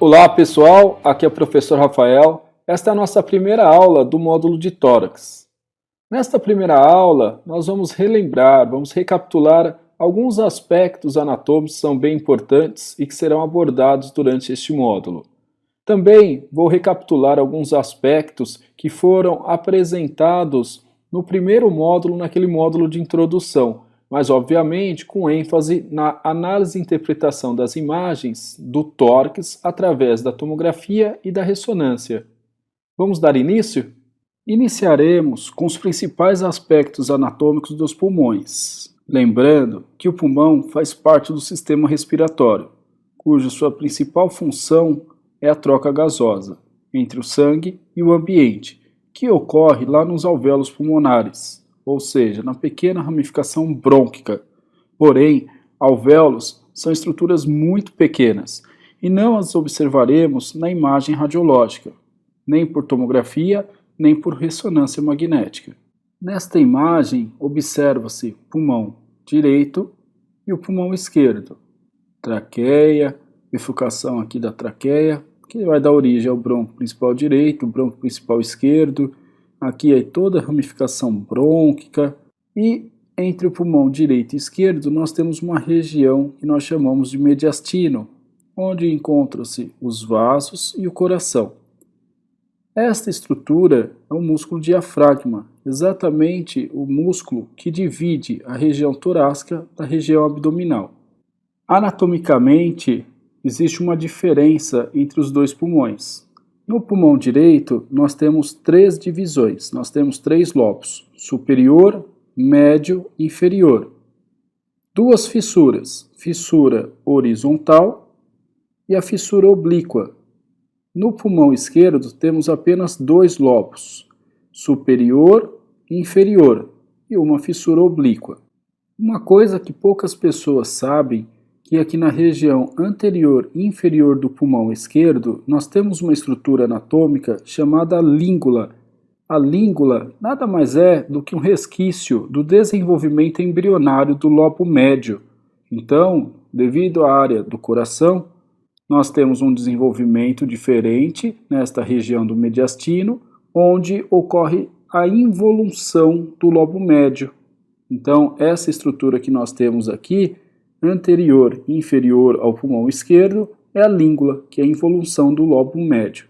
Olá pessoal, aqui é o professor Rafael. Esta é a nossa primeira aula do módulo de tórax. Nesta primeira aula, nós vamos relembrar, vamos recapitular alguns aspectos anatômicos que são bem importantes e que serão abordados durante este módulo. Também vou recapitular alguns aspectos que foram apresentados no primeiro módulo, naquele módulo de introdução, mas obviamente com ênfase na análise e interpretação das imagens do tórax através da tomografia e da ressonância. Vamos dar início? Iniciaremos com os principais aspectos anatômicos dos pulmões. Lembrando que o pulmão faz parte do sistema respiratório, cuja sua principal função é a troca gasosa entre o sangue e o ambiente, que ocorre lá nos alvéolos pulmonares, ou seja, na pequena ramificação brônquica. Porém, alvéolos são estruturas muito pequenas e não as observaremos na imagem radiológica, nem por tomografia, nem por ressonância magnética. Nesta imagem, observa-se pulmão direito e o pulmão esquerdo. Traqueia, bifurcação aqui da traqueia, que vai dar origem ao bronco principal direito, o bronco principal esquerdo. Aqui é toda a ramificação brônquica e entre o pulmão direito e esquerdo nós temos uma região que nós chamamos de mediastino, onde encontram-se os vasos e o coração. Esta estrutura é o músculo diafragma, exatamente o músculo que divide a região torácica da região abdominal. Anatomicamente, existe uma diferença entre os dois pulmões. No pulmão direito, nós temos três divisões, nós temos três lobos, superior, médio e inferior. Duas fissuras, fissura horizontal e a fissura oblíqua. No pulmão esquerdo, temos apenas dois lobos, superior e inferior, e uma fissura oblíqua. Uma coisa que poucas pessoas sabem que aqui na região anterior e inferior do pulmão esquerdo, nós temos uma estrutura anatômica chamada língula. A língula nada mais é do que um resquício do desenvolvimento embrionário do lobo médio. Então, devido à área do coração, nós temos um desenvolvimento diferente nesta região do mediastino, onde ocorre a involução do lobo médio. Então, essa estrutura que nós temos aqui, anterior e inferior ao pulmão esquerdo, é a língula, que é a involução do lobo médio.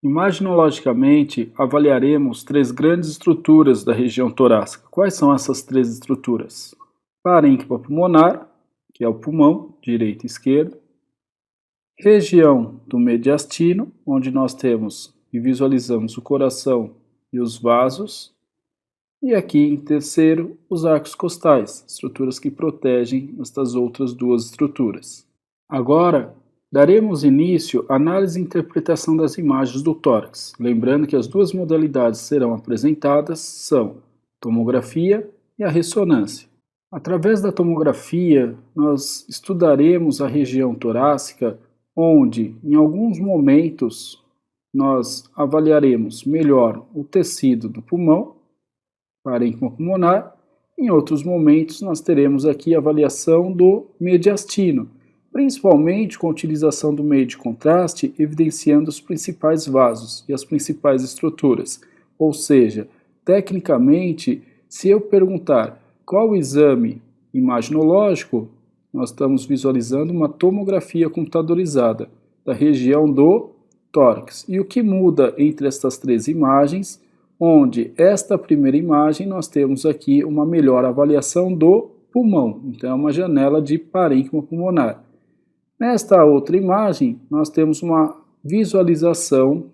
Imaginologicamente, avaliaremos três grandes estruturas da região torácica. Quais são essas três estruturas? Parênquima pulmonar, que é o pulmão, direito e esquerdo. Região do mediastino, onde nós temos e visualizamos o coração e os vasos. E aqui, em terceiro, os arcos costais, estruturas que protegem estas outras duas estruturas. Agora, daremos início à análise e interpretação das imagens do tórax. Lembrando que as duas modalidades serão apresentadas são tomografia e a ressonância. Através da tomografia, nós estudaremos a região torácica, onde, em alguns momentos, nós avaliaremos melhor o tecido do pulmão, parênquima pulmonar. Em outros momentos, nós teremos aqui a avaliação do mediastino, principalmente com a utilização do meio de contraste, evidenciando os principais vasos e as principais estruturas. Ou seja, tecnicamente, se eu perguntar qual o exame imaginológico, nós estamos visualizando uma tomografia computadorizada da região do tórax. E o que muda entre estas três imagens, onde esta primeira imagem nós temos aqui uma melhor avaliação do pulmão, então é uma janela de parênquima pulmonar. Nesta outra imagem, nós temos uma visualização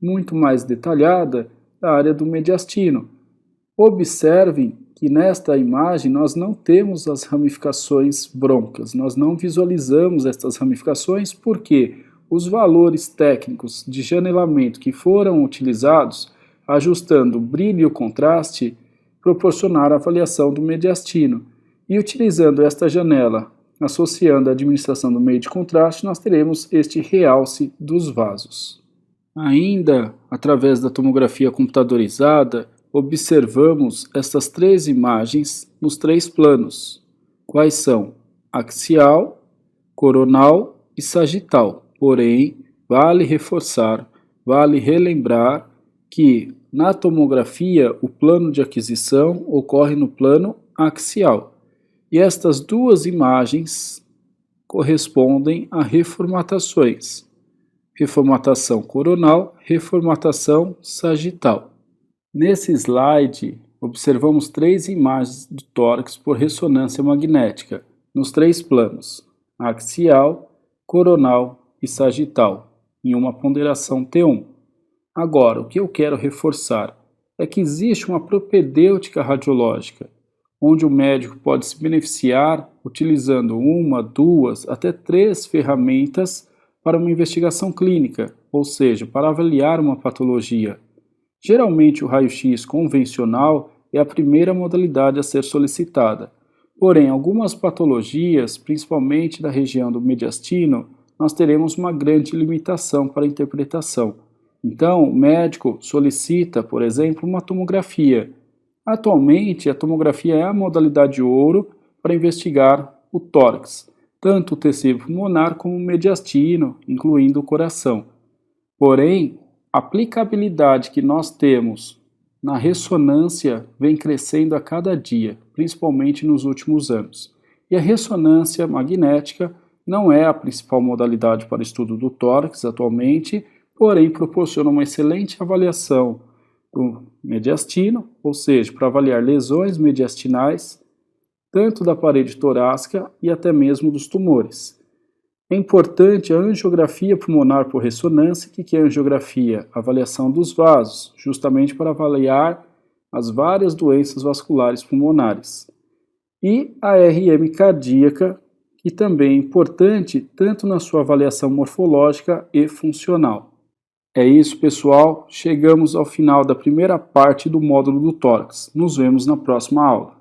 muito mais detalhada da área do mediastino. Observem que nesta imagem nós não temos as ramificações brônquicas, nós não visualizamos estas ramificações porque os valores técnicos de janelamento que foram utilizados, ajustando o brilho e o contraste, proporcionaram a avaliação do mediastino. E utilizando esta janela, associando a administração do meio de contraste, nós teremos este realce dos vasos. Ainda, através da tomografia computadorizada, observamos estas três imagens nos três planos. Quais são? Axial, coronal e sagital. Porém, vale reforçar, vale relembrar que na tomografia o plano de aquisição ocorre no plano axial. E estas duas imagens correspondem a reformatações. Reformatação coronal, reformatação sagital. Nesse slide, observamos 3 imagens do tórax por ressonância magnética, nos 3 planos, axial, coronal e sagital, em uma ponderação T1. Agora, o que eu quero reforçar é que existe uma propedêutica radiológica, onde o médico pode se beneficiar utilizando 1, 2, até 3 ferramentas para uma investigação clínica, ou seja, para avaliar uma patologia. Geralmente o raio-x convencional é a primeira modalidade a ser solicitada. Porém, algumas patologias, principalmente da região do mediastino, nós teremos uma grande limitação para a interpretação. Então, o médico solicita, por exemplo, uma tomografia. Atualmente, a tomografia é a modalidade ouro para investigar o tórax, tanto o tecido pulmonar como o mediastino, incluindo o coração. Porém, a aplicabilidade que nós temos na ressonância vem crescendo a cada dia, principalmente nos últimos anos. E a ressonância magnética não é a principal modalidade para o estudo do tórax atualmente, porém proporciona uma excelente avaliação do mediastino, ou seja, para avaliar lesões mediastinais, tanto da parede torácica e até mesmo dos tumores. É importante a angiografia pulmonar por ressonância. O que é angiografia? A avaliação dos vasos, justamente para avaliar as várias doenças vasculares pulmonares. E a RM cardíaca, que também é importante tanto na sua avaliação morfológica e funcional. É isso, pessoal. Chegamos ao final da primeira parte do módulo do tórax. Nos vemos na próxima aula.